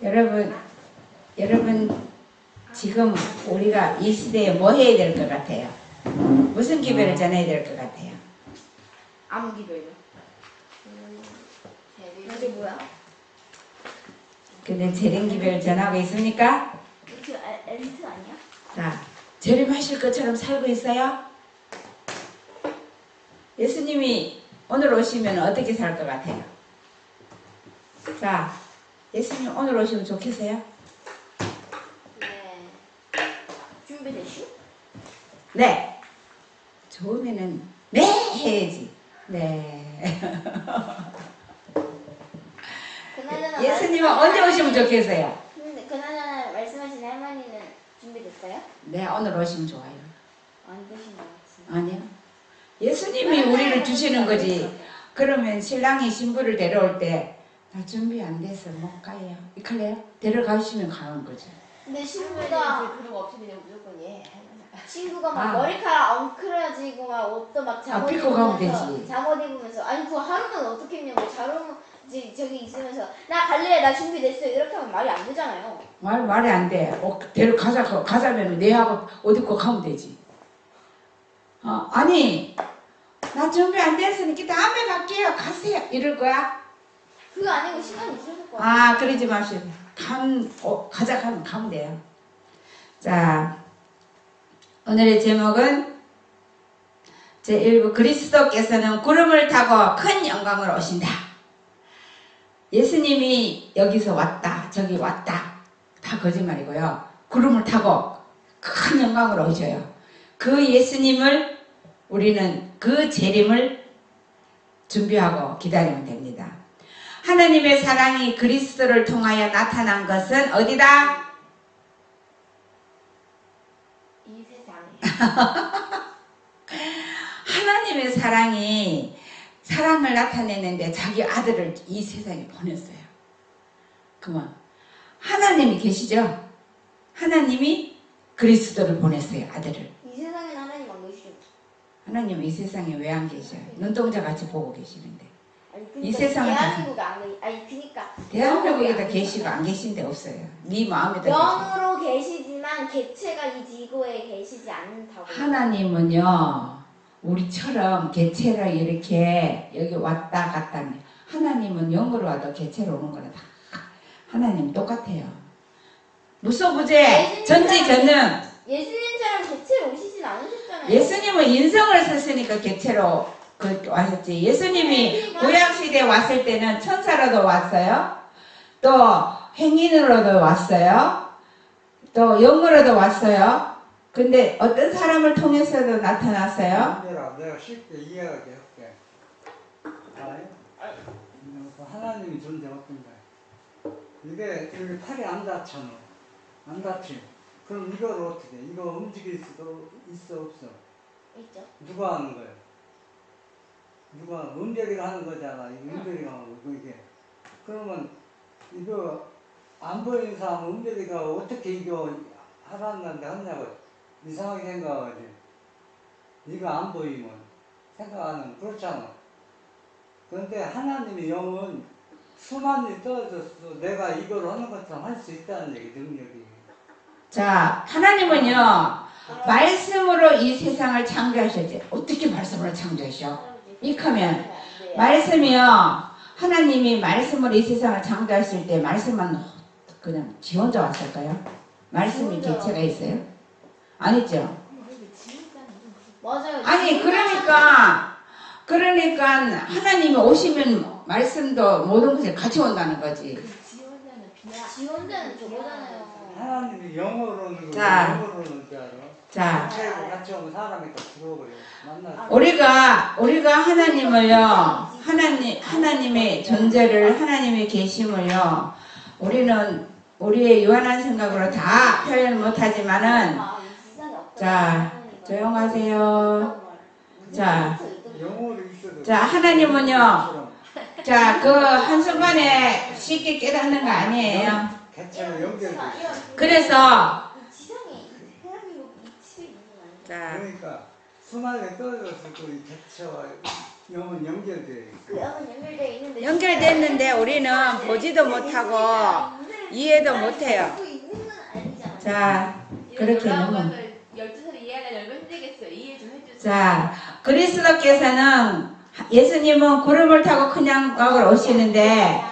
여러분 지금 우리가 이 시대에 뭐 해야 될 것 같아요? 무슨 기별을 전해야 될 것 같아요? 아무 기별요. 이게 뭐야? 근데 재림 기별을 전하고 있습니까? 그 엔트 아니야? 자, 재림하실 것처럼 살고 있어요? 예수님이 오늘 오시면 어떻게 살 것 같아요? 자, 예수님 오늘 오시면 좋겠어요? 네. 준비되슈? 네. 좋으면은 네 해야지. 네. 그나저나 예수님은 언제 오시면 좋겠어요? 그나저나 말씀하신 할머니는 준비됐어요? 네, 오늘 오시면 좋아요. 안 되신 것 같은데. 아니요. 예수님이 우리를 주시는 거지. 그러면 신랑이 신부를 데려올 때 다 준비 안 돼서 못 가요. 그래요? 데려가시면 가는 거죠. 근데 친구가 그런 거 없이 그냥 무조건 예. 친구가 막 머리카락 엉클어지고 막 옷도 막 잠옷 빗고 가면 입으면서 되지. 잠옷 입으면서 아니 그거 하루는 어떻게 했냐고 자로 저기 있으면서 나 갈래 나 준비됐어 이렇게 하면 말이 안 되잖아요. 말이 안 돼. 가자면 내하고 어디 거 가면 되지. 아니 나 준비 안 됐으니까 다음에 갈게요. 가세요. 이럴 거야? 그거 아니고 시간이 있을 거야. 그러지 마시오. 가자 하면 가면 돼요. 자, 오늘의 제목은 제1부 그리스도께서는 구름을 타고 큰 영광으로 오신다. 예수님이 여기서 왔다 저기 왔다 다 거짓말이고요. 구름을 타고 큰 영광으로 오셔요. 그 예수님을 우리는 그 재림을 준비하고 기다리면 됩니다. 하나님의 사랑이 그리스도를 통하여 나타난 것은 어디다? 이 세상에. 하나님의 사랑이 사랑을 나타내는데 자기 아들을 이 세상에 보냈어요. 그만 하나님이 계시죠? 하나님이 그리스도를 보냈어요. 아들을. 이 세상에는 하나님 안 계시죠. 하나님은 이 세상에 왜 안 계셔요? 눈동자 같이 보고 계시는데. 아니, 이 세상은 대한민국에 안 계시. 아니 그니까. 대한민국에다 계시고 안 계신 데 없어요. 네 마음에다 계세요. 영으로 계시지만 개체가 이 지구에 계시지 않다고. 하나님은요 우리처럼 개체로 이렇게 여기 왔다 갔다 하는 하나님은 영으로 와도 개체로 오는 거라 다 하나님 똑같아요. 무소부재 전지전능. 예수님처럼 개체로 오시진 않으셨잖아요. 예수님은 인성을 썼으니까 개체로 와셨지. 예수님이 구약시대에 왔을 때는 천사로도 왔어요. 또 행인으로도 왔어요. 또 영으로도 왔어요. 근데 어떤 사람을 통해서도 나타났어요. 내가 쉽게 이해하게 할게. 알아요? 하나님이 존재 어떤가? 이게 여기 팔이 안 닿잖아. 안 닿지? 그럼 이걸 어떻게? 이거 움직일 수도 있어 없어? 있죠. 누가 하는 거야? 누가 은별이가 하는 거잖아. 이거 은별이가 하는 거 이게. 그러면 이거 안 보이는 사람은 은별이가 어떻게 이거 하라는데 하냐고 이상하게 생각하지. 네가 안 보이면 생각하는 그렇잖아. 그런데 하나님의 영은 수만이 떨어졌어. 내가 이걸 하는 것처럼 할 수 있다는 얘기, 능력이. 자, 하나님은요 말씀으로 이 세상을 창조하셨지. 어떻게 말씀으로 창조하셔? 익하면 말씀이요. 하나님이 말씀으로 이 세상을 창조하실 때 말씀만 그냥 지 혼자 왔을까요? 말씀이 개체가 있어요? 아니죠? 맞아요. 아니 그러니까 하나님이 오시면 말씀도 모든 것을 같이 온다는 거지. 지 혼자는 저거잖아요. 하나님이 영어로는 자. 영어로는 줄 알아. 자, 같이 오면 사람이 다 죽어버려. 만나. 우리가 하나님을요, 하나님의 존재를, 하나님의 계심을요, 우리는 우리의 유한한 생각으로 다 표현 못하지만은, 자, 조용하세요. 자, 하나님은요, 자, 그 한순간에 쉽게 깨닫는 거 아니에요. 개체로 연결돼. 그래서, 자, 그러니까 수만에 떨어져서 그 개체와 영은 연결돼. 그 영은 연결되어 있는데 연결됐는데 우리는 보지도 못하고 이해도 못해요. 갖고 있는 건 아니잖아요. 자, 그렇게 너무. 12살에 이해하려면 얼마나 힘들겠어요. 이해 좀 해주세요. 자, 그리스도께서는 예수님은 구름을 타고 그냥 막을 오시는데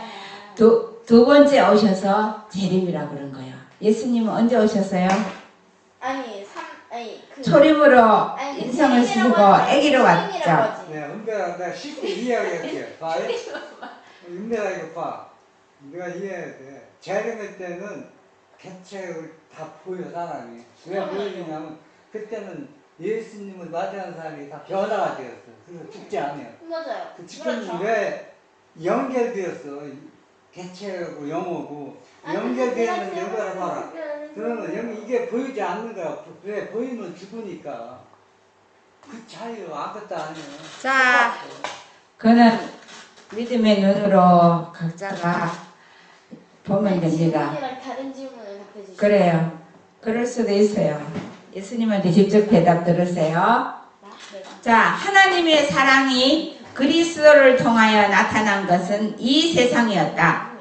두 번째 오셔서 재림이라 그런 거예요. 예수님은 언제 오셨어요? 아니 초림으로 아니, 인성을 재림이라고 쓰고 하지 아기로 재림이라고 왔죠. 하지. 네, 은별아, 내가 쉽게 이해하겠게. 봐. 은별아, 이거 봐. 내가 이해해야 돼. 재림의 때는 개체를 다 보여, 사람이. 왜 보이냐면, 그때는 예수님을 맞이하는 사람이 다 변화가 되었어. 그래서 죽지 않아요. 맞아요. 그 지금 그렇죠. 왜 연결되었어? 개체하고 영어고. 연결되는 연결을 봐라. 그러면 여기 이게 보이지 않는 거야. 왜 보이면 죽으니까. 그 자유 아무것도 아니에요. 자, 그는 믿음의 눈으로 각자가 보면 됩니다. 질문이랑 다른 질문을 답해 주시죠. 그래요. 그럴 수도 있어요. 예수님한테 직접 대답 들으세요. 자, 하나님의 사랑이 그리스도를 통하여 나타난 것은 이 세상이었다.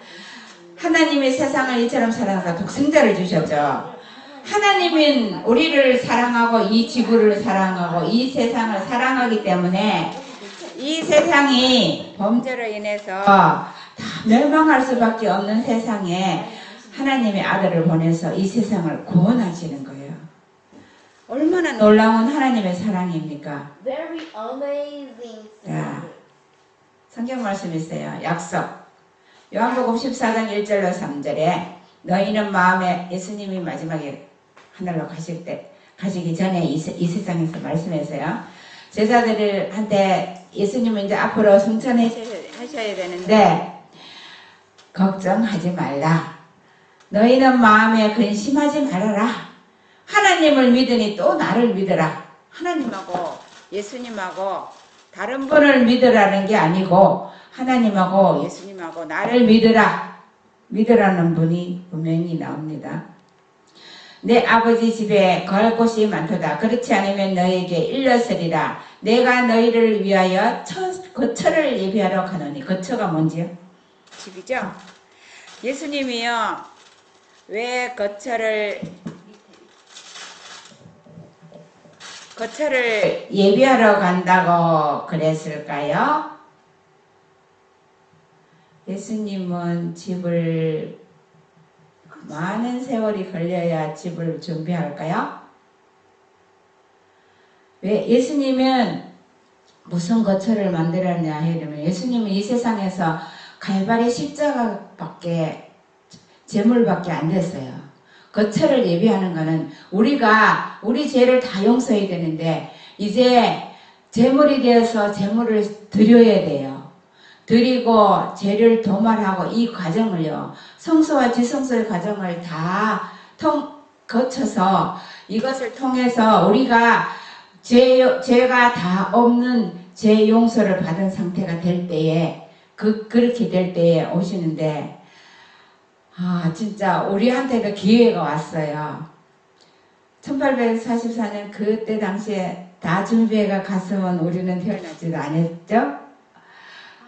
하나님이 세상을 이처럼 사랑하사 독생자를 주셨죠. 하나님은 우리를 사랑하고 이 지구를 사랑하고 이 세상을 사랑하기 때문에 이 세상이 범죄로 인해서 다 멸망할 수밖에 없는 세상에 하나님의 아들을 보내서 이 세상을 구원하시는 거예요. 얼마나 놀라운 하나님의 사랑입니까? Very amazing. 자, 성경 말씀 있어요. 약속. 요한복음 14장 1절로 3절에 너희는 마음에 예수님이 마지막에 하늘로 가시기 전에 이 세상에서 말씀해서요. 제자들한테 예수님은 이제 앞으로 승천하셔야 되는데 걱정하지 말라. 너희는 마음에 근심하지 말아라. 하나님을 믿으니 또 나를 믿으라. 하나님하고 예수님하고 다른 분을 믿으라는 게 아니고 하나님하고 예수님하고 나를 믿으라. 믿으라는 분이 분명히 나옵니다. 내 아버지 집에 걸 곳이 많도다. 그렇지 않으면 너에게 일렀으리라. 내가 너희를 위하여 거처를 예비하러 가노니. 거처가 뭔지요? 집이죠? 예수님이요. 왜 거처를 예비하러 간다고 그랬을까요? 예수님은 집을 많은 세월이 걸려야 집을 준비할까요? 왜 예수님은 무슨 거처를 만들었냐 하면 예수님은 이 세상에서 갈바리 십자가밖에 제물밖에 안 됐어요. 거처를 예비하는 것은 우리가 우리 죄를 다 용서해야 되는데 이제 제물이 되어서 제물을 드려야 돼요. 드리고 죄를 도말하고 이 과정을요. 성소와 지성소의 과정을 다 거쳐서 이것을 통해서 우리가 죄가 다 없는 죄 용서를 받은 상태가 될 때에 그렇게 될 때에 오시는데 진짜 우리한테도 기회가 왔어요. 1844년 그때 당시에 다 준비해가 갔으면 우리는 태어나지도 않았죠?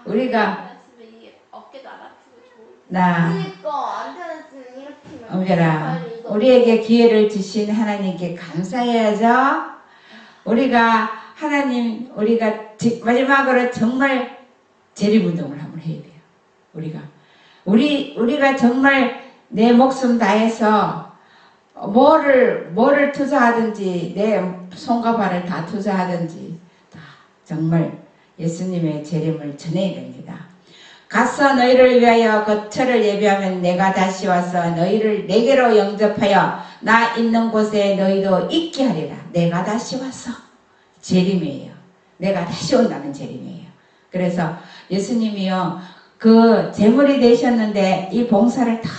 우리가 어깨도 안 아프고 그러니까 안 태어났으면 이렇게 은별아, 우리에게 기회를 주신 하나님께 감사해야죠. 우리가 마지막으로 정말 재림운동을 한번 해야 돼요. 우리가 정말 내 목숨 다해서 뭐를 투자하든지 내 손과 발을 다 투자하든지 다 정말 예수님의 재림을 전해야 됩니다. 가서 너희를 위하여 거처를 예비하면 내가 다시 와서 너희를 내게로 영접하여 나 있는 곳에 너희도 있게 하리라. 내가 다시 와서 재림이에요. 내가 다시 온다는 재림이에요. 그래서 예수님이요 그 제물이 되셨는데 이 봉사를 다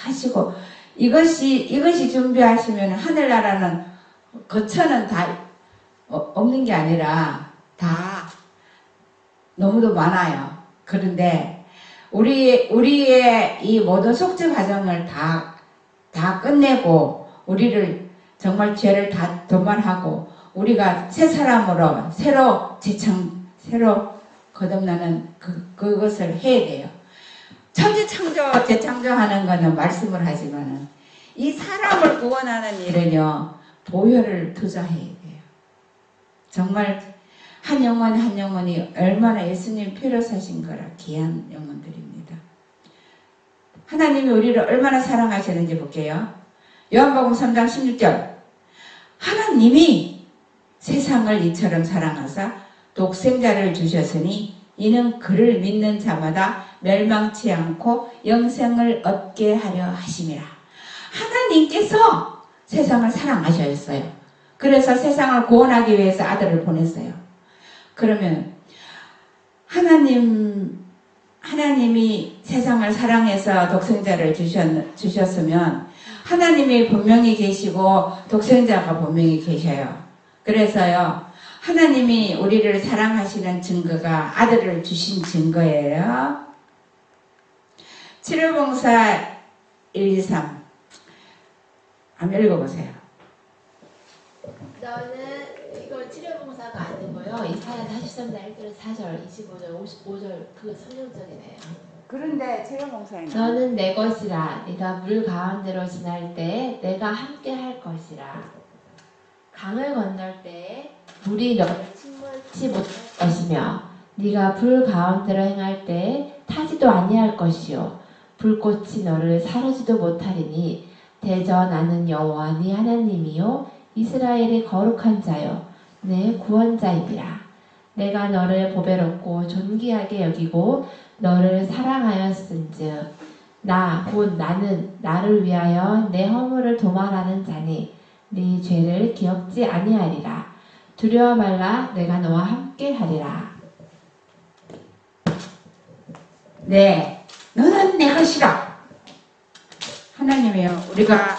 하시고 이것이 준비하시면 하늘나라는 거처는 다 없는 게 아니라 다 너무도 많아요. 그런데 우리의 이 모든 속죄 과정을 다 끝내고 우리를 정말 죄를 다 도말하고 우리가 새 사람으로 새로 거듭나는 그것을 해야 돼요. 천지창조 재창조하는 거는 말씀을 하지만은 이 사람을 구원하는 일은요 보혈을 투자해야 돼요. 정말 한 영혼 한 영혼이 얼마나 예수님 피로 사신 거라 귀한 영혼들입니다. 하나님이 우리를 얼마나 사랑하시는지 볼게요. 요한복음 3장 16절 하나님이 세상을 이처럼 사랑하사 독생자를 주셨으니 이는 그를 믿는 자마다 멸망치 않고 영생을 얻게 하려 하심이라. 하나님께서 세상을 사랑하셨어요. 그래서 세상을 구원하기 위해서 아들을 보냈어요. 그러면 하나님이 세상을 사랑해서 독생자를 주셨으면 하나님이 분명히 계시고 독생자가 분명히 계셔요. 그래서요 하나님이 우리를 사랑하시는 증거가 아들을 주신 증거예요. 치료봉사 123 한번 읽어보세요. 너는 이거 치료봉사가 아니고요. 이사야 43장 1절 4절 25절 55절 그 성경절이네요. 그런데 치료봉사에는 너는 내 것이라 네가 물 가운데로 지날 때 내가 함께 할 것이라. 강을 건널 때 물이 너를 침몰치 못할 것이며 네가 불 가운데로 행할 때 타지도 아니할 것이요 불꽃이 너를 사르지도 못하리니 대저 나는 여호와 네 하나님이요 이스라엘의 거룩한 자요 내 구원자이니라. 내가 너를 보배롭고 존귀하게 여기고 너를 사랑하였은즉 나 곧 나는 나를 위하여 내 허물을 도말하는 자니 네 죄를 기억지 아니하리라. 두려워 말라 내가 너와 함께 하리라. 네, 너는 내 것이라. 하나님이요 우리가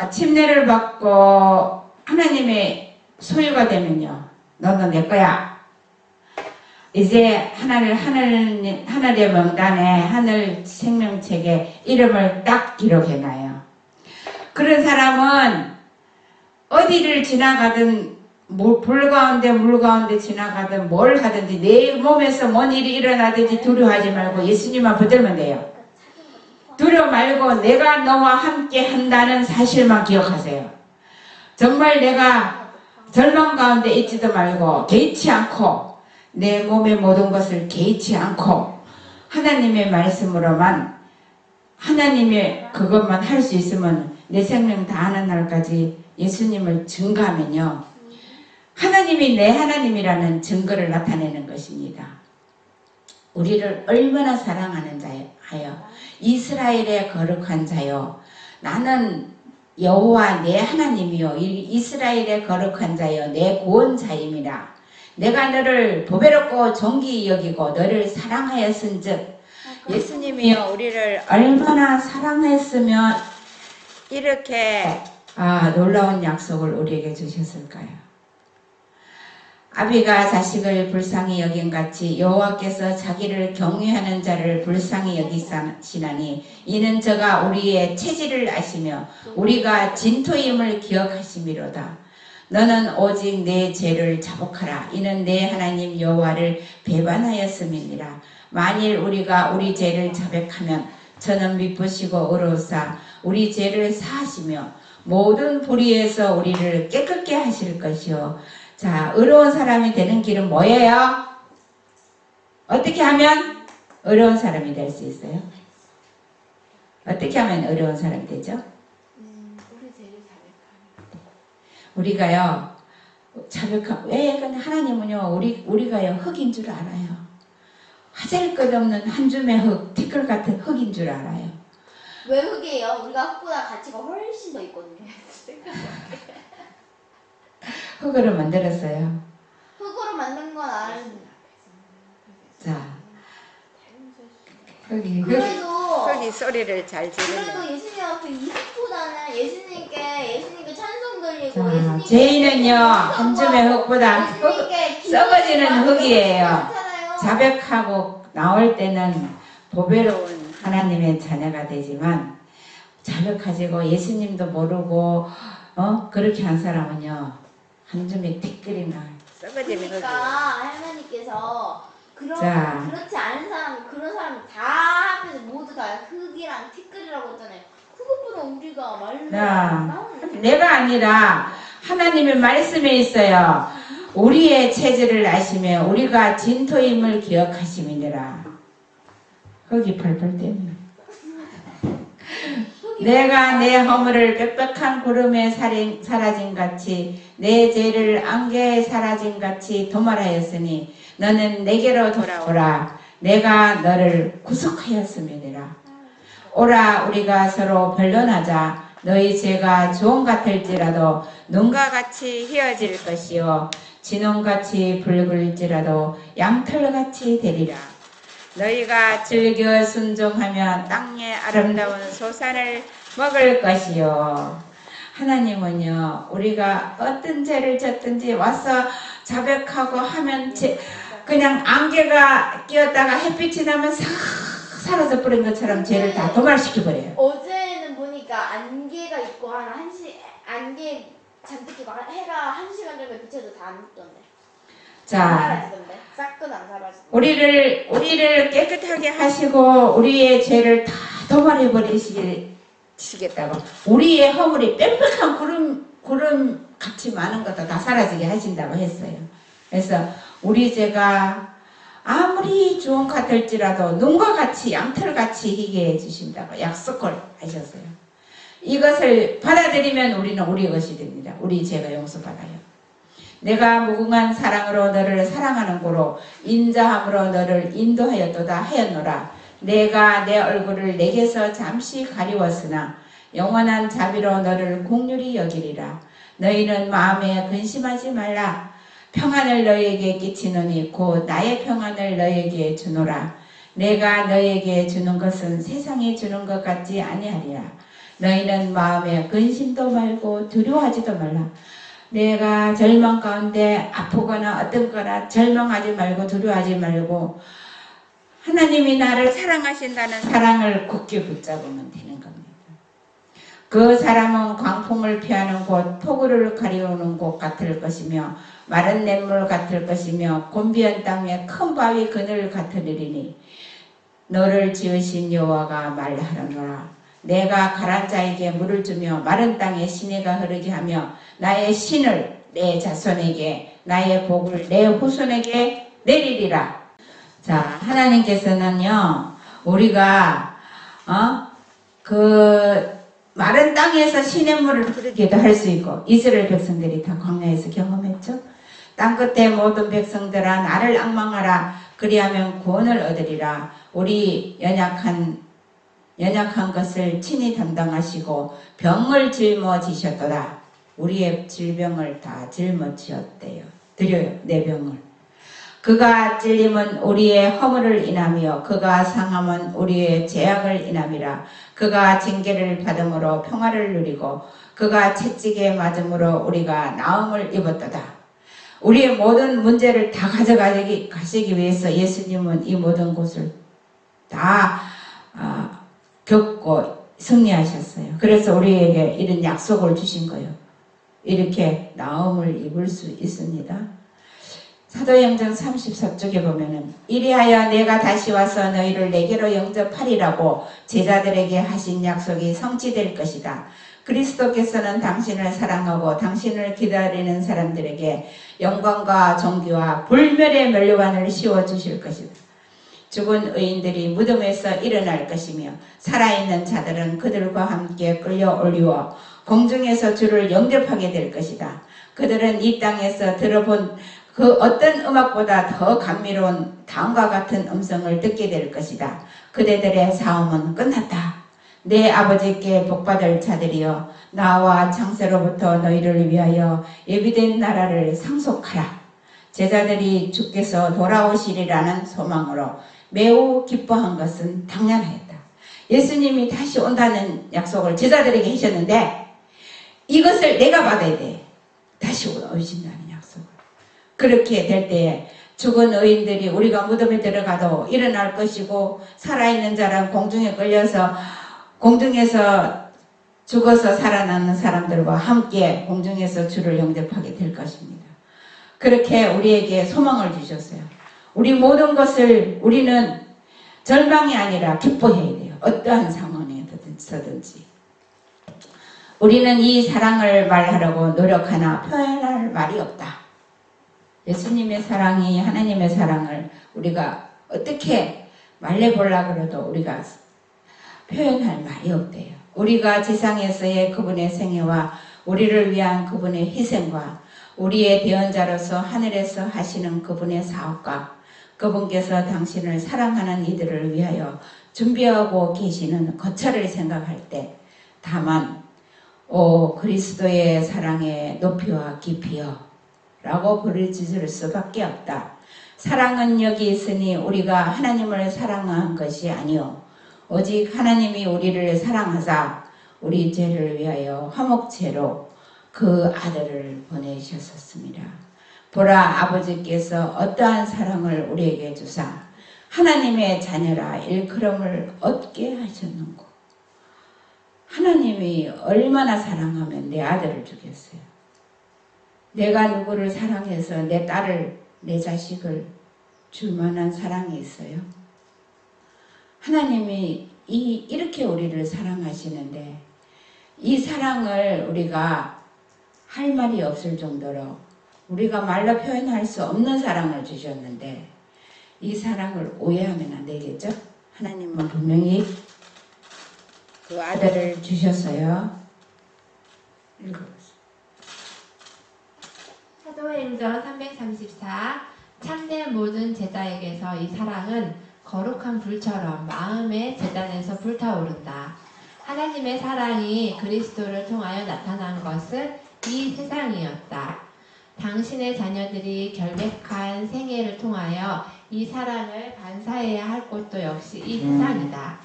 침례를 받고 하나님의 소유가 되면요 너는 내 거야. 이제 하늘의 명단에 하늘 생명책에 이름을 딱 기록해놔요. 그런 사람은 어디를 지나가든 불 가운데 물 가운데 지나가든 뭘 하든지 내 몸에서 뭔 일이 일어나든지 두려워하지 말고 예수님만 붙들면 돼요. 두려워 말고 내가 너와 함께 한다는 사실만 기억하세요. 정말 내가 절망 가운데 있지도 말고 개의치 않고 내 몸의 모든 것을 개의치 않고 하나님의 말씀으로만 하나님의 그것만 할 수 있으면 내 생명 다하는 날까지 예수님을 증거하면요 하나님이 내 하나님이라는 증거를 나타내는 것입니다. 우리를 얼마나 사랑하는 자여 이스라엘의 거룩한 자요 나는 여호와 내 하나님이요 이스라엘의 거룩한 자여 내 구원자임이라. 내가 너를 보배롭고 존귀히 여기고 너를 사랑하였은즉 예수님이요 우리를 얼마나 사랑했으면 이렇게 놀라운 약속을 우리에게 주셨을까요? 아비가 자식을 불쌍히 여긴같이 여호와께서 자기를 경외하는 자를 불쌍히 여기시나니 이는 저가 우리의 체질을 아시며 우리가 진토임을 기억하심이로다. 너는 오직 내 죄를 자복하라. 이는 내 하나님 여호와를 배반하였음이니라. 만일 우리가 우리 죄를 자백하면 저는 미쁘시고 의로우사 우리 죄를 사하시며 모든 불의에서 우리를 깨끗게 하실 것이요. 자, 의로운 사람이 되는 길은 뭐예요? 어떻게 하면 의로운 사람이 될 수 있어요? 어떻게 하면 의로운 사람이 되죠? 우리 죄를 자백하는. 우리가요, 왜? 근데 하나님은요, 우리가요, 흙인 줄 알아요. 하잘것없는 한 줌의 흙, 티끌 같은 흙인 줄 알아요. 왜 흙이에요? 우리가 흙보다 가치가 훨씬 더 있거든요. 흙으로 만들었어요. 흙으로 만든 건 아는데. 자, 흙이 그래도 소리를 잘 지르는. 그래도 예수님 앞에 이 흙보다는 예수님께 찬송 돌리고 자, 예수님께 죄인은요 한 줌의 흙보다 예수님께 썩어지는 흙이에요. 많잖아요. 자백하고 나올 때는 보배로운 하나님의 자녀가 되지만 자백하지고 예수님도 모르고 그렇게 한 사람은요 한 줌의 티끌이나 썩어지는 그러니까 흙이에요. 할머니께서 자. 그렇지 않은 사람, 그런 사람 다 합해서 모두 다 흙이랑 티끌이라고 했잖아요. 그것보다 우리가 말로 자. 나오는 내가 아니라 하나님의 말씀에 있어요. 우리의 체질을 아시며 우리가 진토임을 기억하심이니라. 흙이 펄펄 뛰네. 내가 내 허물을 빽빽한 구름에 사라진 같이 내 죄를 안개에 사라진 같이 도말하였으니 너는 내게로 돌아오라. 내가 너를 구속하였음이니라. 오라 우리가 서로 변론하자. 너희 죄가 주홍 같을지라도 눈과 같이 희어질 것이요 진홍같이 붉을지라도 양털같이 되리라. 너희가 즐겨 순종하며 땅의 아름다운 소산을 먹을 것이요. 하나님은요, 우리가 어떤 죄를 졌든지 와서 자백하고 하면 그냥 안개가 끼었다가 햇빛이 나면 싹 사라져 버린 것처럼 죄를 다 도말시켜버려요. 어제는 보니까 안개가 있고 안개 잔뜩 끼고 해가 1시간 정도 비춰도 다 안 붙던데. 안 자, 사라지던데. 싹은 안 사라지던데. 우리를 깨끗하게 하시고 우리의 죄를 다 도말해 버리시겠다고. 우리의 허물이 빽빽한 구름 같이 많은 것도 다 사라지게 하신다고 했어요. 그래서 우리 죄가 아무리 주홍 같을지라도 눈과 같이 양털같이 희게 해주신다고 약속을 하셨어요. 이것을 받아들이면 우리는 우리 것이 됩니다. 우리 죄가 용서받아요. 내가 무궁한 사랑으로 너를 사랑하는 고로 인자함으로 너를 인도하였도다 하였노라. 내가 내 얼굴을 내게서 잠시 가리웠으나 영원한 자비로 너를 긍휼히 여기리라. 너희는 마음에 근심하지 말라. 평안을 너희에게 끼치노니 곧 나의 평안을 너희에게 주노라. 내가 너희에게 주는 것은 세상이 주는 것 같지 아니하리라. 너희는 마음에 근심도 말고 두려워하지도 말라. 내가 절망 가운데 아프거나 어떤 거나 절망하지 말고 두려워하지 말고 하나님이 나를 사랑하신다는 사랑을 굳게 붙잡으면 되는 겁니다. 그 사람은 광풍을 피하는 곳, 폭우를 가리우는 곳 같을 것이며 마른 냇물 같을 것이며 곤비한 땅에 큰 바위 그늘 같으리니 너를 지으신 여호와가 말하노라. 내가 가란 자에게 물을 주며 마른 땅에 시내가 흐르게 하며 나의 신을 내 자손에게 나의 복을 내 후손에게 내리리라. 자, 하나님께서는요 우리가 그 마른 땅에서 시냇물을 흐르게도 할 수 있고 이스라엘 백성들이 다 광야에서 경험했죠. 땅끝에 모든 백성들아 나를 앙망하라. 그리하면 구원을 얻으리라. 우리 연약한 것을 친히 담당하시고 병을 짊어지셨도다. 우리의 질병을 다 짊어지었대요. 드려요. 내 병을. 그가 찔림은 우리의 허물을 인하며 그가 상함은 우리의 죄악을 인함이라. 그가 징계를 받음으로 평화를 누리고 그가 채찍에 맞음으로 우리가 나음을 입었도다. 우리의 모든 문제를 다 가져가시기 위해서 예수님은 이 모든 것을 다 겪고 승리하셨어요. 그래서 우리에게 이런 약속을 주신 거예요. 이렇게 나음을 입을 수 있습니다. 사도행전 34쪽에 보면은 이리하여 내가 다시 와서 너희를 내게로 영접하리라고 제자들에게 하신 약속이 성취될 것이다. 그리스도께서는 당신을 사랑하고 당신을 기다리는 사람들에게 영광과 존귀와 불멸의 면류관을 씌워주실 것이다. 죽은 의인들이 무덤에서 일어날 것이며 살아있는 자들은 그들과 함께 끌려 올리워 공중에서 주를 영접하게 될 것이다. 그들은 이 땅에서 들어본 그 어떤 음악보다 더 감미로운 다음과 같은 음성을 듣게 될 것이다. 그대들의 싸움은 끝났다. 내 아버지께 복받을 자들이여 나와 창세로부터 너희를 위하여 예비된 나라를 상속하라. 제자들이 주께서 돌아오시리라는 소망으로 매우 기뻐한 것은 당연하였다. 예수님이 다시 온다는 약속을 제자들에게 하셨는데 이것을 내가 받아야 돼. 다시 오신다는 약속을. 그렇게 될 때에 죽은 의인들이 우리가 무덤에 들어가도 일어날 것이고 살아있는 자란 공중에 끌려서 공중에서 죽어서 살아나는 사람들과 함께 공중에서 주를 영접하게 될 것입니다. 그렇게 우리에게 소망을 주셨어요. 우리 모든 것을 우리는 절망이 아니라 기뻐해야 돼요. 어떠한 상황에서든지. 우리는 이 사랑을 말하려고 노력하나 표현할 말이 없다. 예수님의 사랑이 하나님의 사랑을 우리가 어떻게 말해보려고 해도 우리가 표현할 말이 없대요. 우리가 지상에서의 그분의 생애와 우리를 위한 그분의 희생과 우리의 대언자로서 하늘에서 하시는 그분의 사업과 그분께서 당신을 사랑하는 이들을 위하여 준비하고 계시는 거처를 생각할 때 다만 그리스도의 사랑의 높이와 깊이여 라고 부르짖을 수밖에 없다. 사랑은 여기 있으니 우리가 하나님을 사랑한 것이 아니요 오직 하나님이 우리를 사랑하사 우리 죄를 위하여 화목제로 그 아들을 보내셨었습니다. 보라, 아버지께서 어떠한 사랑을 우리에게 주사 하나님의 자녀라 일컬음을 얻게 하셨는고. 하나님이 얼마나 사랑하면 내 아들을 주겠어요. 내가 누구를 사랑해서 내 딸을, 내 자식을 줄 만한 사랑이 있어요? 하나님이 이렇게 우리를 사랑하시는데 이 사랑을 우리가 할 말이 없을 정도로 우리가 말로 표현할 수 없는 사랑을 주셨는데 이 사랑을 오해하면 안 되겠죠? 하나님은 분명히 그 아들을 주셨어요. 읽어보세요. 사도행전 334 참된 모든 제자에게서 이 사랑은 거룩한 불처럼 마음의 제단에서 불타오른다. 하나님의 사랑이 그리스도를 통하여 나타난 것은 이 세상이었다. 당신의 자녀들이 결백한 생애를 통하여 이 사랑을 반사해야 할 곳도 역시 이 세상이다.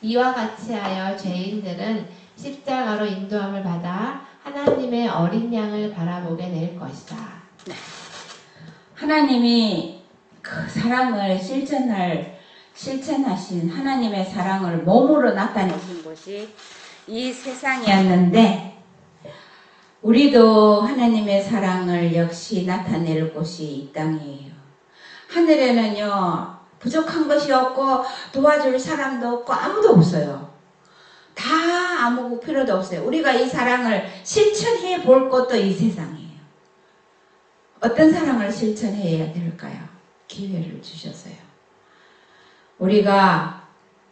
이와 같이 하여 죄인들은 십자가로 인도함을 받아 하나님의 어린 양을 바라보게 될 것이다. 하나님이 그 사랑을 실천하신 하나님의 사랑을 몸으로 나타내신 곳이 이 세상이었는데 우리도 하나님의 사랑을 역시 나타낼 곳이 이 땅이에요. 하늘에는요 부족한 것이 없고 도와줄 사람도 없고 아무도 없어요. 다 아무 필요도 없어요. 우리가 이 사랑을 실천해 볼 것도 이 세상이에요. 어떤 사랑을 실천해야 될까요? 기회를 주셨어요. 우리가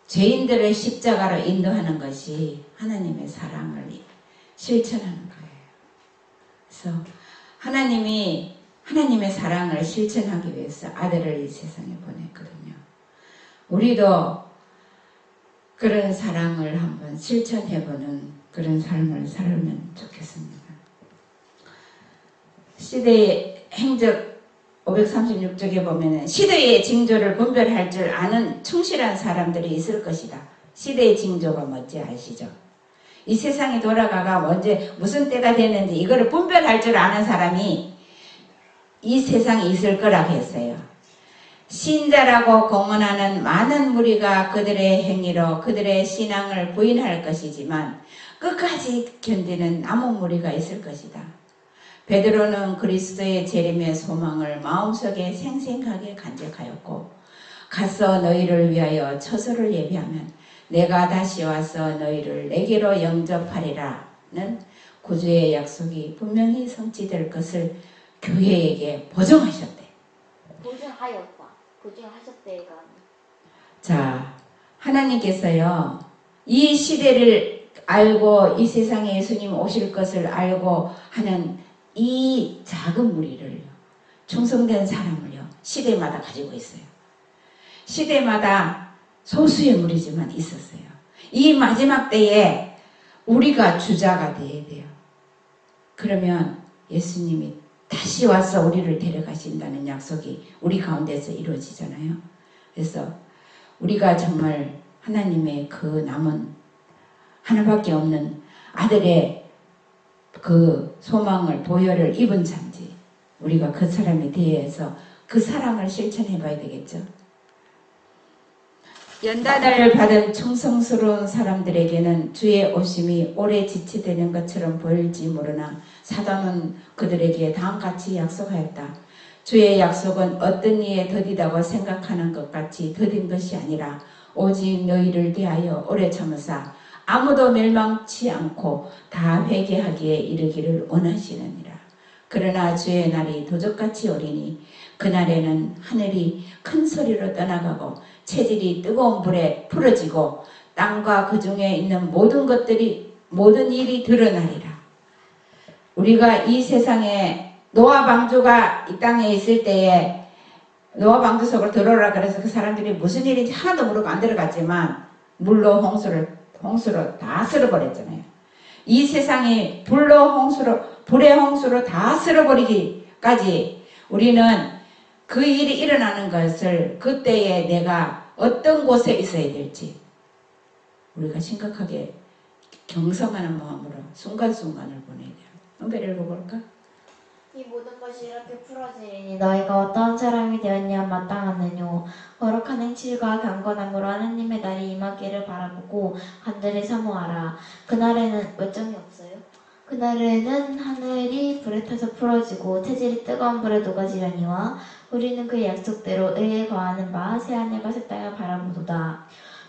죄인들을 십자가로 인도하는 것이 하나님의 사랑을 실천하는 거예요. 그래서 하나님이 하나님의 사랑을 실천하기 위해서 아들을 이 세상에 보냈거든요. 우리도 그런 사랑을 한번 실천해보는 그런 삶을 살면 좋겠습니다. 시대의 행적 536쪽에 보면은 시대의 징조를 분별할 줄 아는 충실한 사람들이 있을 것이다. 시대의 징조가 뭔지 아시죠? 이 세상이 돌아가가 언제 무슨 때가 되는지 이거를 분별할 줄 아는 사람이 이 세상에 있을 거라고 했어요. 신자라고 공언하는 많은 무리가 그들의 행위로 그들의 신앙을 부인할 것이지만 끝까지 견디는 남은 무리가 있을 것이다. 베드로는 그리스도의 재림의 소망을 마음속에 생생하게 간직하였고 가서 너희를 위하여 처소를 예비하면 내가 다시 와서 너희를 내게로 영접하리라는 구주의 약속이 분명히 성취될 것을 교회에게 보증하셨대. 보증하였다. 보증하셨대가. 자, 하나님께서요 이 시대를 알고 이 세상에 예수님 오실 것을 알고 하는 이 작은 무리를 충성된 사람을요 시대마다 가지고 있어요. 시대마다 소수의 무리지만 있었어요. 이 마지막 때에 우리가 주자가 되어야 돼요. 그러면 예수님이 다시 와서 우리를 데려가신다는 약속이 우리 가운데서 이루어지잖아요. 그래서 우리가 정말 하나님의 그 남은 하나밖에 없는 아들의 그 소망을 보혈을 입은 자인지 우리가 그 사람에 대해서 그 사랑을 실천해 봐야 되겠죠. 연단을 받은 충성스러운 사람들에게는 주의 오심이 오래 지체되는 것처럼 보일지 모르나 사도는 그들에게 다음같이 약속하였다. 주의 약속은 어떤 이에 더디다고 생각하는 것 같이 더딘 것이 아니라 오직 너희를 대하여 오래 참으사 아무도 멸망치 않고 다 회개하기에 이르기를 원하시느니라. 그러나 주의 날이 도적같이 오리니 그날에는 하늘이 큰 소리로 떠나가고 체질이 뜨거운 불에 풀어지고 땅과 그 중에 있는 모든 일이 드러나리라. 우리가 이 세상에 노아 방주가 이 땅에 있을 때에 노아 방주 속으로 들어오라 그래서 그 사람들이 무슨 일인지 하나도 모르고 안 들어갔지만 물로 홍수로 다 쓸어버렸잖아요. 이 세상이 불의 홍수로 다 쓸어버리기까지 우리는 그 일이 일어나는 것을 그때에 내가 어떤 곳에 있어야 될지 우리가 심각하게 경성하는 마음으로 순간순간을 보내야 돼요. 한번 읽어볼까? 이 모든 것이 이렇게 풀어지리니 너희가 어떠한 사람이 되었냐 마땅하느뇨. 거룩한 행실과 경건함으로 하나님의 날이 임하기를 바라보고 간절히 사모하라. 그날에는 외정이 없어요? 그날에는 하늘이 불에 타서 풀어지고 태질이 뜨거운 불에 녹아지려니와 우리는 그 약속대로 의에 거하는 바 새하늘과 새 땅을 바라보도다.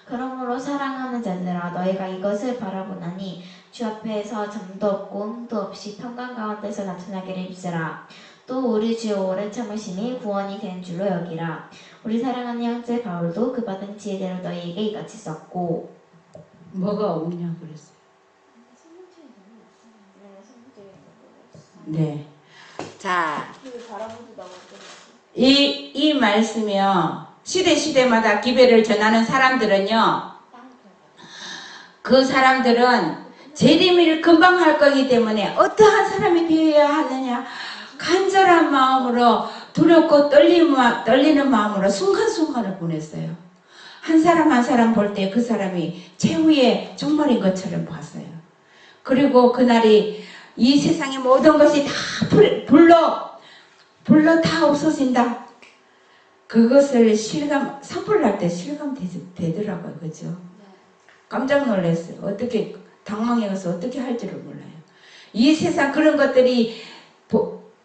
그러므로 사랑하는 자들아 너희가 이것을 바라보나니 주 앞에서 잠도 없고 hum도 없이 평강 가운데서 나타나기를 입으라. 또 우리 주의 오래 참으심이 구원이 된 줄로 여기라. 우리 사랑하는 형제 바울도 그 받은 지혜대로 너희에게 이같이 썼고. 뭐가 없냐 그랬어요. 네. 자, 이 말씀이요. 시대마다 기별을 전하는 사람들은요. 그 사람들은 재림을 금방 할 거기 때문에 어떠한 사람이 되어야 하느냐 간절한 마음으로 두렵고 떨리는 마음으로 순간순간을 보냈어요. 한 사람 한 사람 볼 때 그 사람이 최후의 종말인 것처럼 봤어요. 그리고 그날이 이 세상의 모든 것이 다 불로 다 없어진다. 그것을 산불날 때 실감되더라고요. 그죠? 깜짝 놀랐어요. 어떻게 당황해서 어떻게 할 줄을 몰라요. 이 세상 그런 것들이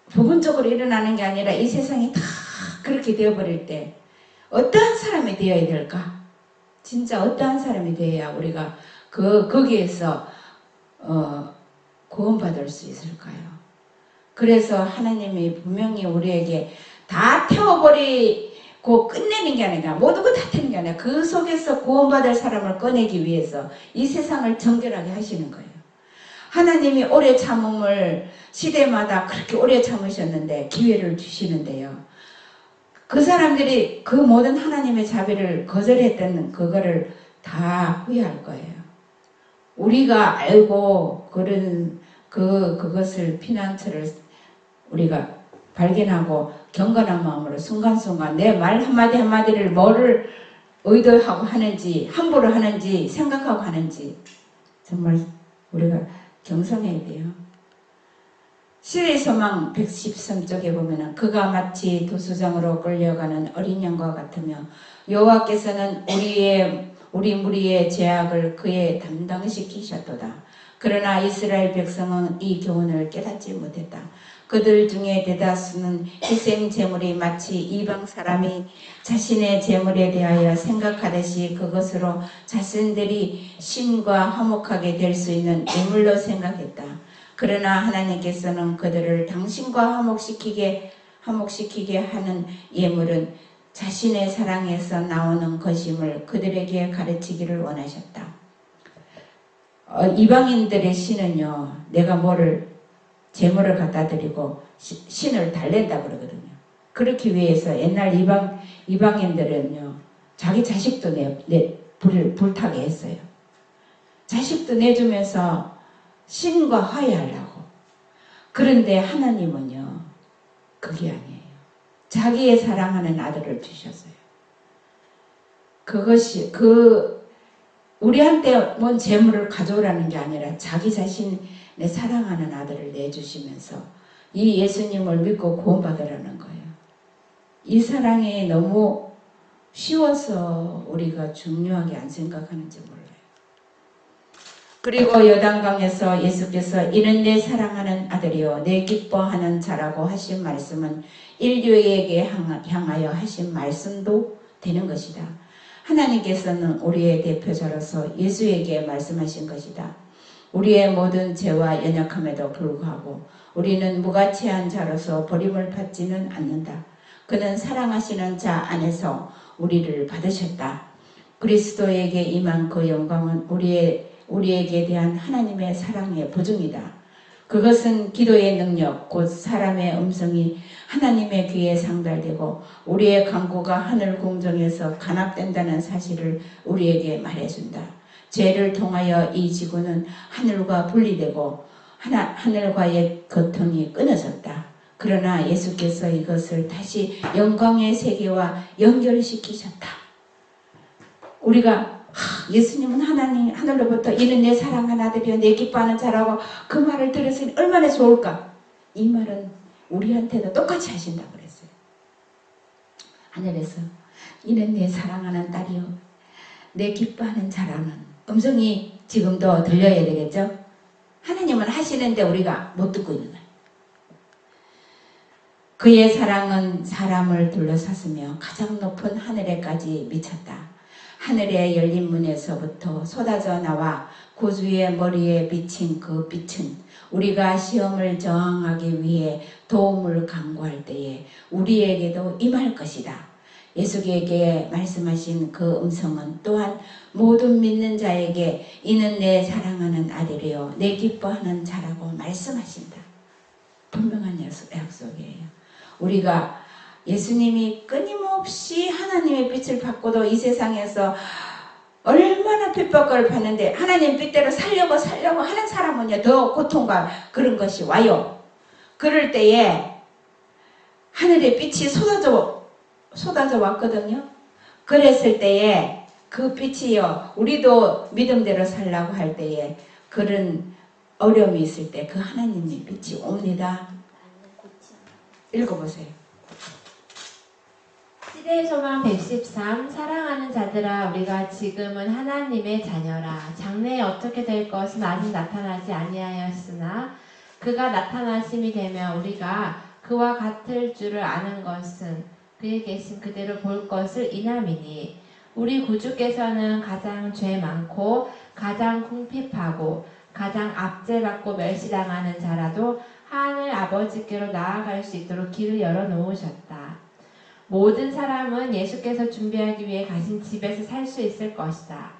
부분적으로 일어나는 게 아니라 이 세상이 다 그렇게 되어버릴 때 어떠한 사람이 되어야 될까? 진짜 어떠한 사람이 되어야 우리가 거기에서 구원받을 수 있을까요? 그래서 하나님이 분명히 우리에게 다 태워버리고 끝내는 게 아니라 모든 거 다 태우는 게 아니라 그 속에서 구원받을 사람을 꺼내기 위해서 이 세상을 정결하게 하시는 거예요. 하나님이 오래 참음을 시대마다 그렇게 오래 참으셨는데 기회를 주시는데요. 그 사람들이 그 모든 하나님의 자비를 거절했던 그거를 다 후회할 거예요. 우리가 알고 그것을 피난처를 우리가 발견하고 경건한 마음으로 순간순간 내 말 한마디 한마디를 뭐를 의도하고 하는지 함부로 하는지 생각하고 하는지 정말 우리가 경성해야 돼요. 시의 소망 113쪽에 보면은 그가 마치 도수장으로 끌려가는 어린 양과 같으며 여호와께서는 우리 무리의 죄악을 그에 담당시키셨도다. 그러나 이스라엘 백성은 이 교훈을 깨닫지 못했다. 그들 중에 대다수는 희생 제물이 마치 이방 사람이 자신의 제물에 대하여 생각하듯이 그것으로 자신들이 신과 화목하게 될 수 있는 예물로 생각했다. 그러나 하나님께서는 그들을 당신과 화목시키게 하는 예물은 자신의 사랑에서 나오는 것임을 그들에게 가르치기를 원하셨다. 이방인들의 신은요, 내가 제물을 갖다 드리고 신을 달랜다 그러거든요. 그렇기 위해서 옛날 이방인들은요, 자기 자식도 불타게 했어요. 자식도 내주면서 신과 화해하려고. 그런데 하나님은요, 그게 아니에요. 자기의 사랑하는 아들을 주셨어요. 그것이 우리한테 뭔 재물을 가져오라는 게 아니라 자기 자신의 사랑하는 아들을 내주시면서 이 예수님을 믿고 구원받으라는 거예요. 이 사랑이 너무 쉬워서 우리가 중요하게 안 생각하는지 몰라요. 그리고 요단강에서 예수께서 이는 내 사랑하는 아들이요 내 기뻐하는 자라고 하신 말씀은 인류에게 향하여 하신 말씀도 되는 것이다. 하나님께서는 우리의 대표자로서 예수에게 말씀하신 것이다. 우리의 모든 죄와 연약함에도 불구하고 우리는 무가치한 자로서 버림을 받지는 않는다. 그는 사랑하시는 자 안에서 우리를 받으셨다. 그리스도에게 임한 그 영광은 우리에게 대한 하나님의 사랑의 보증이다. 그것은 기도의 능력, 곧 사람의 음성이 하나님의 귀에 상달되고 우리의 간구가 하늘 공정에서 간합된다는 사실을 우리에게 말해준다. 죄를 통하여 이 지구는 하늘과 분리되고 하늘과의 거통이 끊어졌다. 그러나 예수께서 이것을 다시 영광의 세계와 연결시키셨다. 우리가 예수님은 하늘로부터 이는 내 사랑하는 아들이요 내 기뻐하는 자라고 그 말을 들었으니 얼마나 좋을까. 이 말은 우리한테도 똑같이 하신다고 그랬어요. 하늘에서 이는 내 사랑하는 딸이요 내 기뻐하는 자라는 음성이 지금도 들려야 되겠죠. 하나님은 하시는데 우리가 못 듣고 있는 거예요. 그의 사랑은 사람을 둘러쌌으며 가장 높은 하늘에까지 미쳤다. 하늘의 열린 문에서부터 쏟아져 나와 구주의 머리에 비친 그 빛은 우리가 시험을 저항하기 위해 도움을 간구할 때에 우리에게도 임할 것이다. 예수에게 말씀하신 그 음성은 또한 모든 믿는 자에게 이는 내 사랑하는 아들이요 내 기뻐하는 자라고 말씀하신다. 분명한 약속이에요. 우리가 예수님이 끊임없이 하나님의 빛을 받고도 이 세상에서 얼마나 핍박을 받는데 하나님 빛대로 살려고 하는 사람은요 더 고통과 그런 것이 와요. 그럴 때에 하늘의 빛이 쏟아져 왔거든요. 그랬을 때에 그 빛이요 우리도 믿음대로 살라고 할 때에 그런 어려움이 있을 때 그 하나님의 빛이 옵니다. 읽어보세요. 시대의 소망 113 사랑하는 자들아 우리가 지금은 하나님의 자녀라. 장래에 어떻게 될 것은 아직 나타나지 아니하였으나 그가 나타나심이 되면 우리가 그와 같을 줄을 아는 것은 그에 계신 그대로 볼 것을 인함이니 우리 구주께서는 가장 죄 많고 가장 궁핍하고 가장 압제받고 멸시당하는 자라도 하늘 아버지께로 나아갈 수 있도록 길을 열어놓으셨다. 모든 사람은 예수께서 준비하기 위해 가신 집에서 살 수 있을 것이다.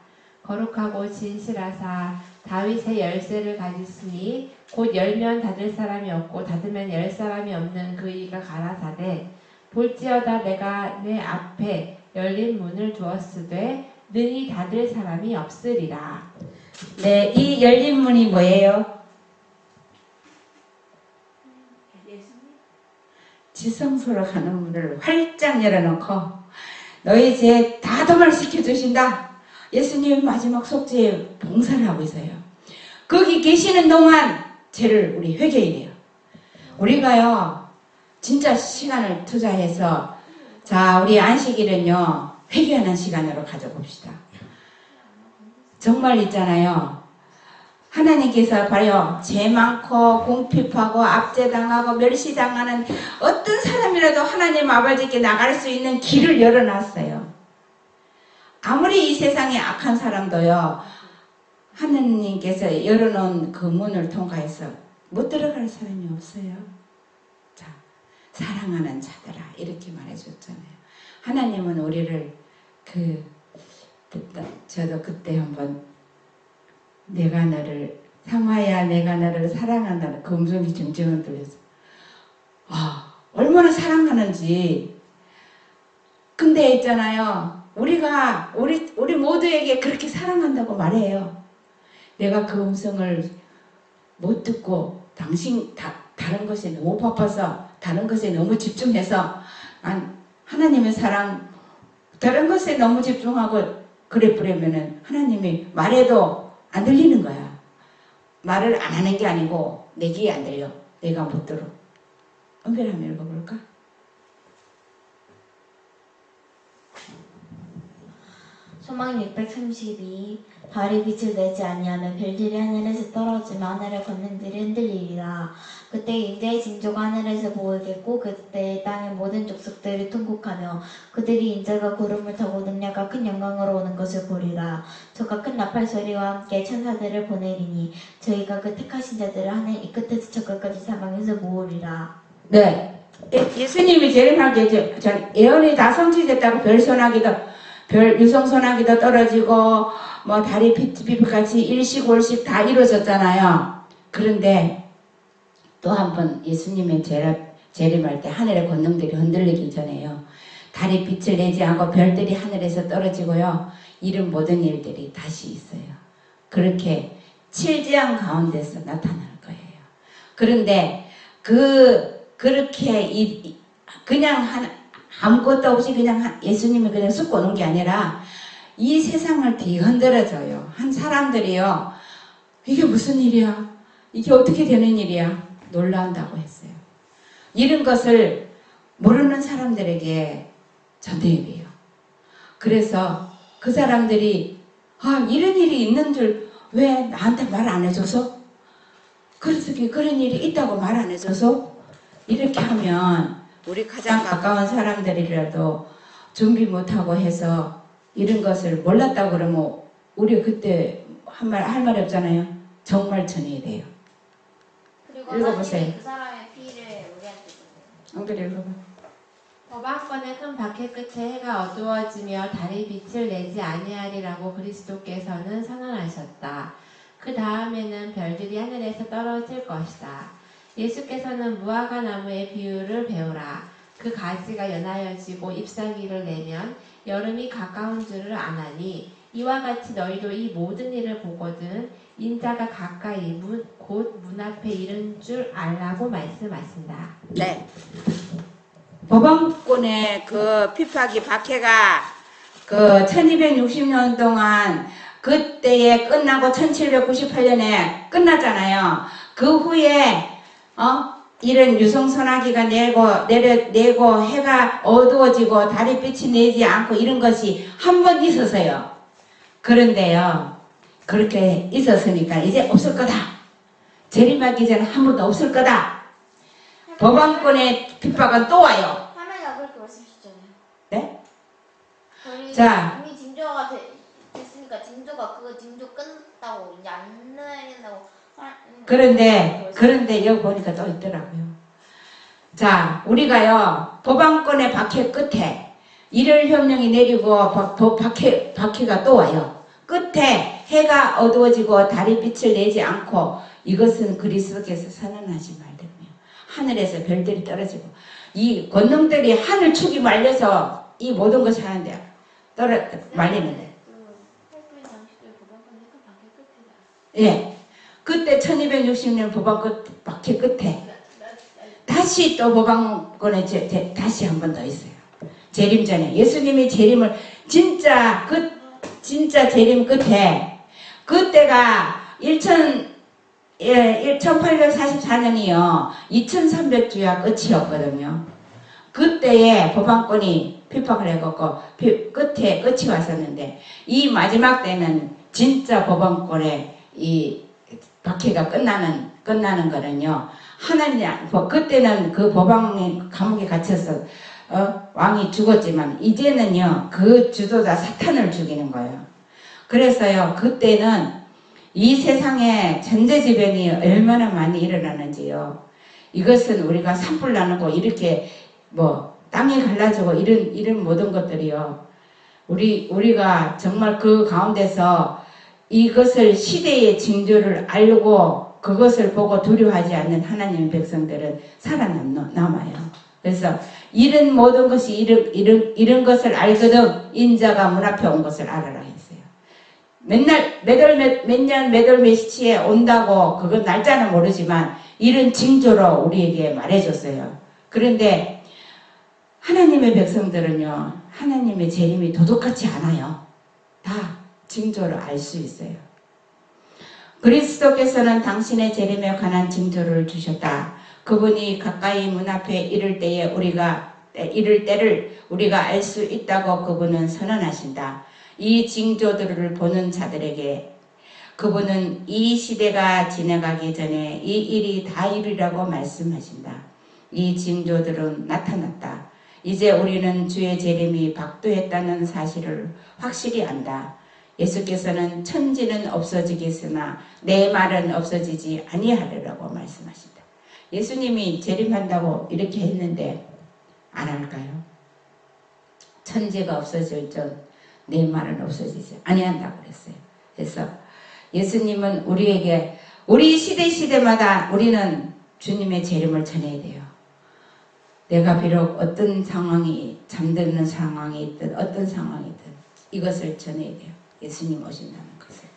거룩하고 진실하사 다윗의 열쇠를 가지시니 곧 열면 닫을 사람이 없고 닫으면 열 사람이 없는 그 이가 가라사대 볼지어다 내가 내 앞에 열린 문을 두었으되 능히 닫을 사람이 없으리라. 네, 이 열린 문이 뭐예요? 지성소로 가는 문을 활짝 열어놓고 너희 죄 다 도말시켜 주신다. 예수님 마지막 속죄 봉사를 하고 있어요. 거기 계시는 동안 죄를 우리 회개해야 돼요. 우리가요 진짜 시간을 투자해서 자 우리 안식일은요 회개하는 시간으로 가져봅시다. 정말 있잖아요. 하나님께서 봐요. 죄 많고 궁핍하고 압제당하고 멸시당하는 어떤 사람이라도 하나님 아버지께 나갈 수 있는 길을 열어놨어요. 아무리 이 세상에 악한 사람도요. 하나님께서 열어놓은 그 문을 통과해서 못 들어갈 사람이 없어요. 자, 사랑하는 자들아 이렇게 말해줬잖아요. 하나님은 우리를 저도 그때 한번 내가 너를 상화야 내가 너를 사랑한다는 그 음성이 정정을 들렸어. 얼마나 사랑하는지. 근데 있잖아요. 우리 모두에게 그렇게 사랑한다고 말해요. 내가 그 음성을 못 듣고 다른 것에 너무 바빠서 다른 것에 너무 집중해서 하나님의 사랑 다른 것에 너무 집중하고 그래 버리면은 하나님이 말해도 안 들리는 거야. 말을 안 하는 게 아니고 내 귀에 안 들려. 내가 못 들어. 은별 한번 읽어볼까? 소망 632 달이 빛을 내지 아니하면 별들이 하늘에서 떨어지며 하늘의 권능들이 흔들리리라. 그때 인자의 징조가 하늘에서 보이겠고 그때 땅의 모든 족속들이 통곡하며 그들이 인자가 구름을 타고 능력과 큰 영광으로 오는 것을 보리라. 저가 큰 나팔 소리와 함께 천사들을 보내리니 저희가 그 택하신 자들을 하늘 이 끝에서 저 끝까지 사방에서 모으리라. 네. 예수님이 재림하게 전 예언이 다 성취됐다고 별 유성 소나기도 떨어지고 뭐 달이 빛같이 일식월식 다 이루어졌잖아요. 그런데 또 한 번 예수님의 재림할 때 하늘의 권능들이 흔들리기 전에요. 달이 빛을 내지 않고 별들이 하늘에서 떨어지고요. 이런 모든 일들이 다시 있어요. 그렇게 칠지양 가운데서 나타날 거예요. 그런데 그렇게 그냥 아무것도 없이 그냥 예수님이 그냥 쑥고 오는 게 아니라 이 세상을 뒤흔들어줘요. 한 사람들이요. 이게 무슨 일이야? 이게 어떻게 되는 일이야? 놀라운다고 했어요. 이런 것을 모르는 사람들에게 전해요. 그래서 그 사람들이 이런 일이 있는 줄 왜 나한테 말 안 해줘서? 그래서 그런 일이 있다고 말 안 해줘서? 이렇게 하면 우리 가장 가까운 사람들이라도 준비 못하고 해서 이런 것을 몰랐다고 그러면 우리 그때 할 말이 없잖아요. 정말 전해야 돼요. 그리고 읽어보세요. 하나님이 그 사람의 피를 우리한테 주세요. 안 그래 읽어봐. 법왕권의 큰 박해 끝에 해가 어두워지며 달이 빛을 내지 아니하리라고 그리스도께서는 선언하셨다. 그 다음에는 별들이 하늘에서 떨어질 것이다. 예수께서는 무화과 나무의 비유를 배우라. 그 가지가 연하여지고 잎사귀를 내면 여름이 가까운 줄을 아나니 이와 같이 너희도 이 모든 일을 보거든 인자가 가까이 곧 문 앞에 이른 줄 알라고 말씀하신다. 네. 법왕권의 그 핍박이 박해가 그 1260년 동안 그때에 끝나고 1798년에 끝났잖아요. 그 후에 이런 유성소나기가 내고 해가 어두워지고 달이 빛이 내지 않고 이런 것이 한 번 있었어요. 그런데요. 그렇게 있었으니까 이제 없을 거다. 재림하기 전에 한 번도 없을 거다. 법왕권의 핍박은 또 와요. 하나가 그렇게 말씀하셨잖아요. 네? 자, 이미 징조가 됐으니까 징조가 그거 징조 끝났다고 이제 안 내린다고. 그런데 여기 보니까 또 있더라고요. 자, 우리가요 법왕권의 박해 끝에 일월혁명이 내리고 박해가 또 와요. 끝에 해가 어두워지고 달이 빛을 내지 않고 이것은 그리스도께서 선언하신 말들이에요. 하늘에서 별들이 떨어지고 이 권능들이 하늘 축이 말려서 이 모든 것을 하는데 말리는데. 예. 그때 1260년 법왕권 박해 끝에 다시 또 법왕권에 다시 한 번 더 있어요. 재림 전에 예수님이 재림을 진짜 재림 끝에 그때가 1844년이요 2300주야 끝이었거든요. 그때에 법왕권이 핍박을 해갖고 끝이 왔었는데 이 마지막 때는 진짜 법왕권의 이 박해가 끝나는 거는요. 하나님 그때는 그 법왕의 감옥에 갇혀서 왕이 죽었지만 이제는요 그 주도자 사탄을 죽이는 거예요. 그래서요 그때는 이 세상에 전대지변이 얼마나 많이 일어나는지요. 이것은 우리가 산불 나는 거 이렇게 뭐 땅이 갈라지고 이런 모든 것들이요. 우리가 정말 그 가운데서 이것을 시대의 징조를 알고 그것을 보고 두려워하지 않는 하나님의 백성들은 살아남아요. 그래서 이런 모든 것이 이런 것을 알거든 인자가 문 앞에 온 것을 알아라 했어요. 맨날 몇 월 몇 시에 온다고 그건 날짜는 모르지만 이런 징조로 우리에게 말해줬어요. 그런데 하나님의 백성들은요. 하나님의 재림이 도둑같지 않아요. 다 징조를 알 수 있어요. 그리스도께서는 당신의 재림에 관한 징조를 주셨다. 그분이 가까이 문 앞에 이를 때를 우리가 알 수 있다고 그분은 선언하신다. 이 징조들을 보는 자들에게 그분은 이 시대가 지나가기 전에 이 일이 다 이루리라고 말씀하신다. 이 징조들은 나타났다. 이제 우리는 주의 재림이 박도했다는 사실을 확실히 안다. 예수께서는 천지는 없어지겠으나 내 말은 없어지지 아니하리라고 말씀하신다. 예수님이 재림한다고 이렇게 했는데 안 할까요? 천지가 없어질 전 내 말은 없어지지 아니한다고 그랬어요. 그래서 예수님은 우리에게 우리 시대마다 우리는 주님의 재림을 전해야 돼요. 내가 비록 어떤 상황이 잠드는 상황이 있든 어떤 상황이든 이것을 전해야 돼요. 예수님 오신다는 것을.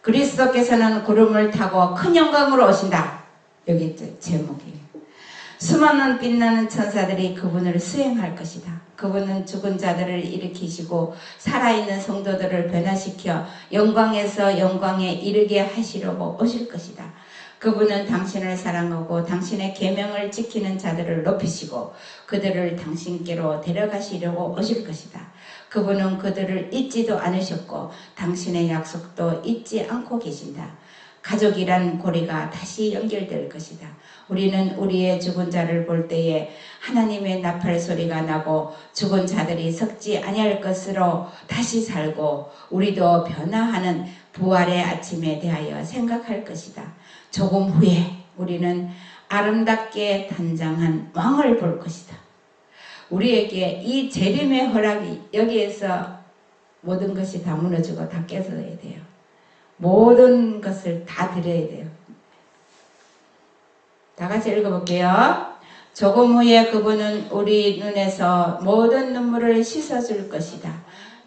그리스도께서는 구름을 타고 큰 영광으로 오신다. 여기 있죠, 제목이. 수많은 빛나는 천사들이 그분을 수행할 것이다. 그분은 죽은 자들을 일으키시고 살아있는 성도들을 변화시켜 영광에서 영광에 이르게 하시려고 오실 것이다. 그분은 당신을 사랑하고 당신의 계명을 지키는 자들을 높이시고 그들을 당신께로 데려가시려고 오실 것이다. 그분은 그들을 잊지도 않으셨고 당신의 약속도 잊지 않고 계신다. 가족이란 고리가 다시 연결될 것이다. 우리는 우리의 죽은 자를 볼 때에 하나님의 나팔 소리가 나고 죽은 자들이 썩지 아니할 것으로 다시 살고 우리도 변화하는 부활의 아침에 대하여 생각할 것이다. 조금 후에 우리는 아름답게 단장한 왕을 볼 것이다. 우리에게 이 재림의 허락이 여기에서 모든 것이 다 무너지고 다 깨져야 돼요. 모든 것을 다 드려야 돼요. 다 같이 읽어볼게요. 조금 후에 그분은 우리 눈에서 모든 눈물을 씻어줄 것이다.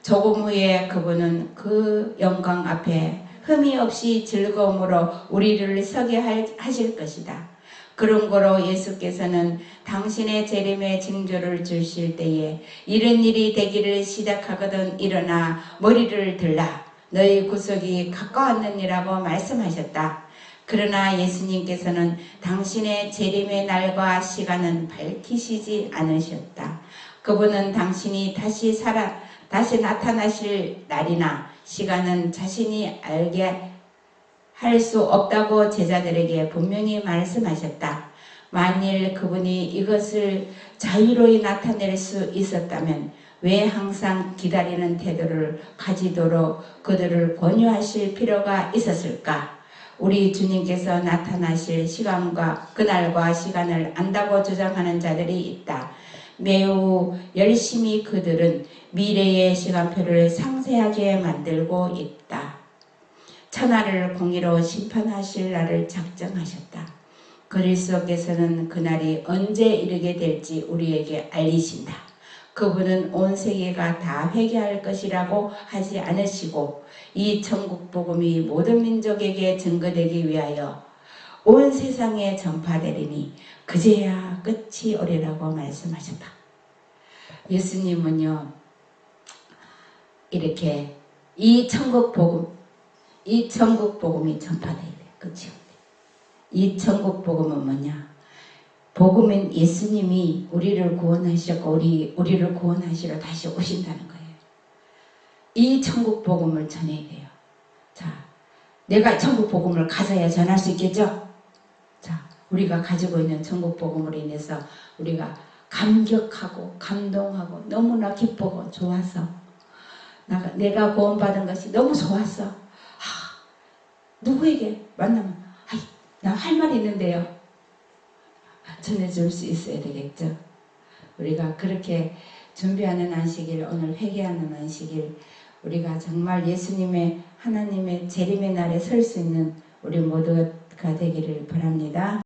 조금 후에 그분은 그 영광 앞에 흠이 없이 즐거움으로 우리를 서게 하실 것이다. 그런 거로 예수께서는 당신의 재림의 징조를 주실 때에 이런 일이 되기를 시작하거든 일어나 머리를 들라 너희 구속이 가까웠느니라고 말씀하셨다. 그러나 예수님께서는 당신의 재림의 날과 시간은 밝히시지 않으셨다. 그분은 당신이 다시 나타나실 날이나 시간은 자신이 알게 할 수 없다고 제자들에게 분명히 말씀하셨다. 만일 그분이 이것을 자유로이 나타낼 수 있었다면 왜 항상 기다리는 태도를 가지도록 그들을 권유하실 필요가 있었을까? 우리 주님께서 나타나실 시간과 그날과 시간을 안다고 주장하는 자들이 있다. 매우 열심히 그들은 미래의 시간표를 상세하게 만들고 있다. 천하를 공의로 심판하실 날을 작정하셨다. 그리스도께서는 그날이 언제 이르게 될지 우리에게 알리신다. 그분은 온 세계가 다 회개할 것이라고 하지 않으시고 이 천국 복음이 모든 민족에게 증거되기 위하여 온 세상에 전파되리니 그제야 끝이 오리라고 말씀하셨다. 예수님은요 이렇게 이 천국 복음이 전파돼야 돼. 끝이 없대. 이 천국 복음은 뭐냐? 복음은 예수님이 우리를 구원하셨고 우리를 구원하시러 다시 오신다는 거예요. 이 천국 복음을 전해야 돼요. 자, 내가 천국 복음을 가져야 전할 수 있겠죠? 자, 우리가 가지고 있는 천국 복음으로 인해서 우리가 감격하고 감동하고 너무나 기쁘고 좋아서 내가 구원받은 것이 너무 좋았어. 누구에게 만나면 나 할 말이 있는데요. 전해줄 수 있어야 되겠죠. 우리가 그렇게 준비하는 안식일, 오늘 회개하는 안식일, 우리가 정말 예수님의 하나님의 재림의 날에 설 수 있는 우리 모두가 되기를 바랍니다.